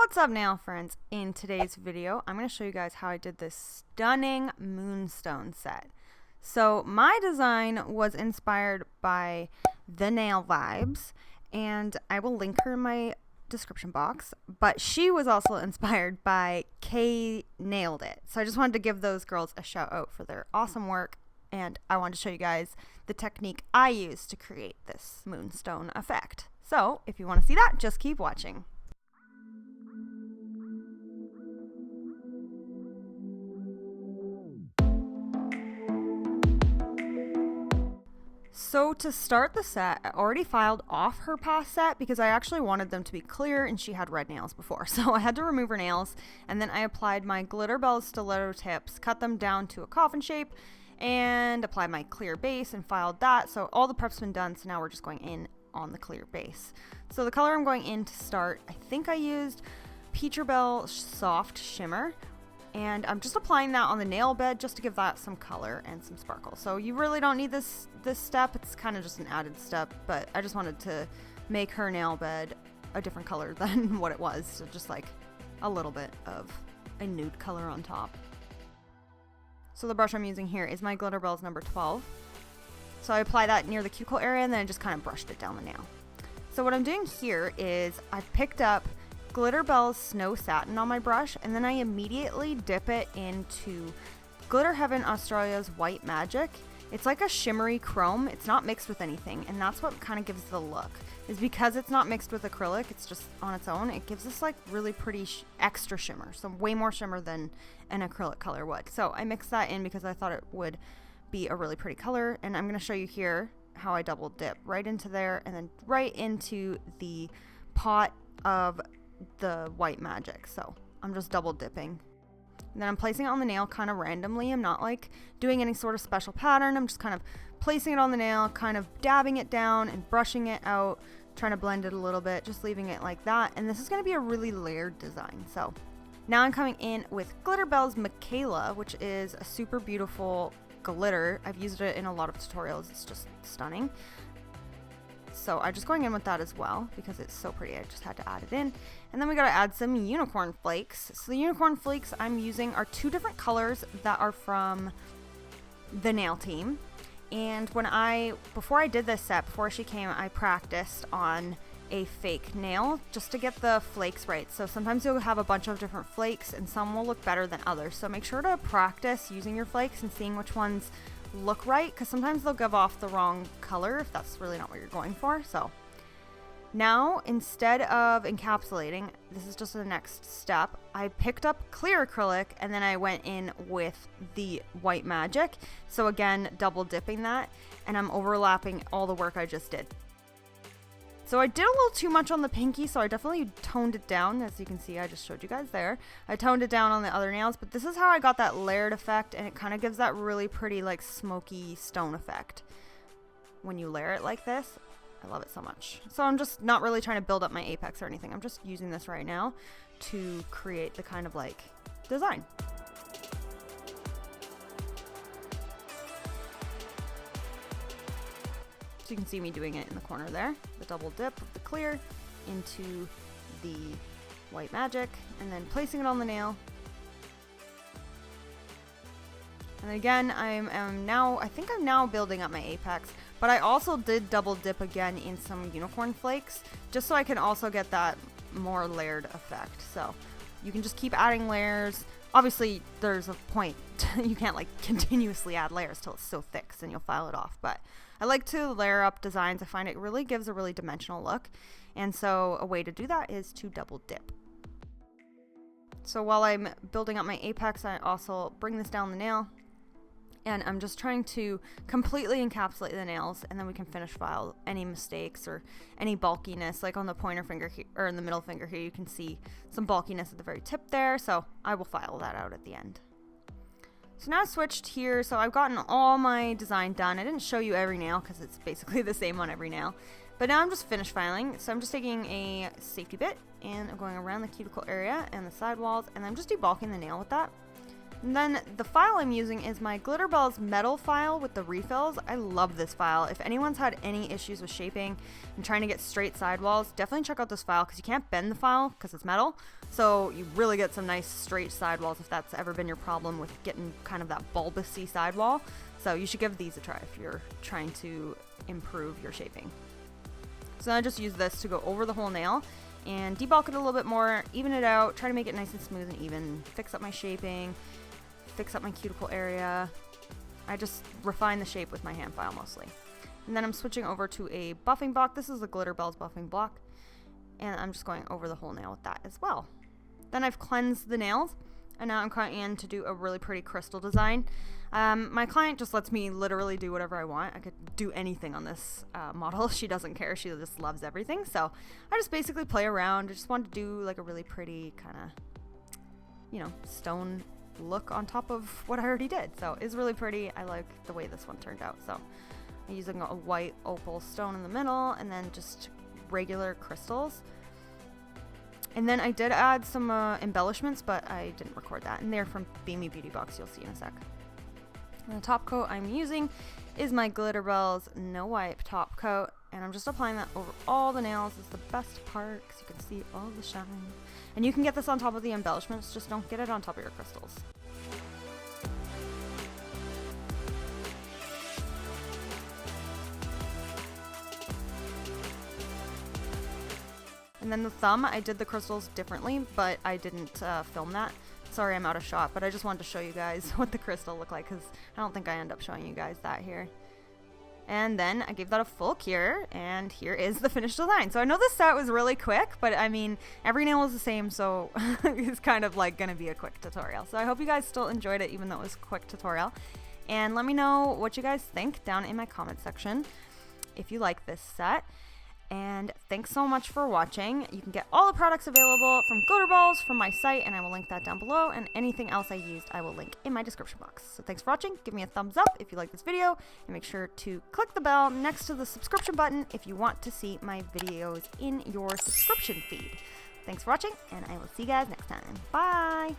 What's up nail friends? In today's video, I'm going to show you guys how I did this stunning Moonstone set. So my design was inspired by The Nail Vibes, and I will link her in my description box, but she was also inspired by K Nailed It. So I just wanted to give those girls a shout out for their awesome work, and I wanted to show you guys the technique I used to create this Moonstone effect. So if you want to see that, just keep watching. So to start the set, I already filed off her past set because I actually wanted them to be clear and she had red nails before. So I had to remove her nails, and then I applied my Glitterbels stiletto tips, cut them down to a coffin shape, and applied my clear base and filed that. So all the prep's been done, so now we're just going in on the clear base. So the color I'm going in to start, I think I used Peacherbel Soft Shimmer. And I'm just applying that on the nail bed just to give that some color and some sparkle. So you really don't need this step. It's kind of just an added step, but I just wanted to make her nail bed a different color than what it was. So just like a little bit of a nude color on top. So the brush I'm using here is my Glitterbels number 12. So I apply that near the cuticle area and then I just kind of brushed it down the nail. So what I'm doing here is I've picked up Glitterbels Snow Satin on my brush, and then I immediately dip it into Glitter Heaven Australia's White Magic. It's like a shimmery chrome. It's not mixed with anything, and that's what kind of gives the look. Is because it's not mixed with acrylic, it's just on its own. It gives this like really pretty extra shimmer, so way more shimmer than an acrylic color would. So I mixed that in because I thought it would be a really pretty color, and I'm going to show you here how I double dip right into there and then right into the pot of the White Magic. So I'm just double dipping, and then I'm placing it on the nail kind of randomly. I'm not like doing any sort of special pattern. I'm just kind of placing it on the nail, kind of dabbing it down and brushing it out, trying to blend it a little bit, just leaving it like that. And this is going to be a really layered design. So now I'm coming in with Glitterbels Michaela, which is a super beautiful glitter. I've used it in a lot of tutorials. It's just stunning. So I'm just going in with that as well because it's so pretty. I just had to add it in. And then we got to add some unicorn flakes. So the unicorn flakes I'm using are two different colors that are from the nail team. And before I did this set, before she came, I practiced on a fake nail just to get the flakes right. So sometimes you'll have a bunch of different flakes and some will look better than others. So make sure to practice using your flakes and seeing which ones look right, because sometimes they'll give off the wrong color if that's really not what you're going for. So now, instead of encapsulating, this is just the next step, I picked up clear acrylic and then I went in with the White Magic. So again, double dipping that, and I'm overlapping all the work I just did. So I did a little too much on the pinky, so I definitely toned it down. As you can see, I just showed you guys there. I toned it down on the other nails, but this is how I got that layered effect, and it kind of gives that really pretty like smoky stone effect when you layer it like this. I love it so much. So I'm just not really trying to build up my apex or anything. I'm just using this right now to create the kind of like design. So you can see me doing it in the corner there, the double dip of the clear into the White Magic, and then placing it on the nail. And again, I think I'm now building up my apex, but I also did double dip again in some unicorn flakes, just so I can also get that more layered effect. So you can just keep adding layers. Obviously, there's a point. You can't like continuously add layers till it's so thick, so then you'll file it off. But I like to layer up designs. I find it really gives a really dimensional look. And so a way to do that is to double dip. So while I'm building up my apex, I also bring this down the nail. And I'm just trying to completely encapsulate the nails, and then we can finish file any mistakes or any bulkiness, like on the pointer finger here, or in the middle finger here, you can see some bulkiness at the very tip there. So I will file that out at the end. So now I switched here. So I've gotten all my design done. I didn't show you every nail because it's basically the same on every nail. But now I'm just finished filing. So I'm just taking a safety bit and I'm going around the cuticle area and the side walls, and I'm just debulking the nail with that. And then the file I'm using is my Glitterbels metal file with the refills. I love this file. If anyone's had any issues with shaping and trying to get straight sidewalls, definitely check out this file because you can't bend the file because it's metal. So you really get some nice straight sidewalls if that's ever been your problem with getting kind of that bulbousy sidewall. So you should give these a try if you're trying to improve your shaping. So I just use this to go over the whole nail and debulk it a little bit more, even it out, try to make it nice and smooth and even, fix up my shaping, fix up my cuticle area. I just refine the shape with my hand file mostly. And then I'm switching over to a buffing block. This is the Glitterbels buffing block. And I'm just going over the whole nail with that as well. Then I've cleansed the nails. And now I'm cutting in to do a really pretty crystal design. My client just lets me literally do whatever I want. I could do anything on this model. She doesn't care. She just loves everything. So I just basically play around. I just wanted to do like a really pretty kind of, you know, stone look on top of what I already did. So it's really pretty. I like the way this one turned out. So I'm using a white opal stone in the middle and then just regular crystals. And then I did add some embellishments, but I didn't record that. And they're from Bemi Beauty box, you'll see in a sec. And the top coat I'm using is my Glitterbels No Wipe top coat. And I'm just applying that over all the nails. It's the best part because you can see all the shine. And you can get this on top of the embellishments, just don't get it on top of your crystals. And then the thumb, I did the crystals differently, but I didn't film that. Sorry, I'm out of shot, but I just wanted to show you guys what the crystal looked like because I don't think I end up showing you guys that here. And then I gave that a full cure, and here is the finished design. So I know this set was really quick, but I mean, every nail is the same, so it's kind of like gonna be a quick tutorial. So I hope you guys still enjoyed it, even though it was a quick tutorial. And let me know what you guys think down in my comment section if you like this set. And thanks so much for watching. You can get all the products available from Glitterbels from my site, and I will link that down below, and anything else I used I will link in my description box. So thanks for watching. Give me a thumbs up if you like this video, and make sure to click the bell next to the subscription button if you want to see my videos in your subscription feed. Thanks for watching, and I will see you guys next time. Bye!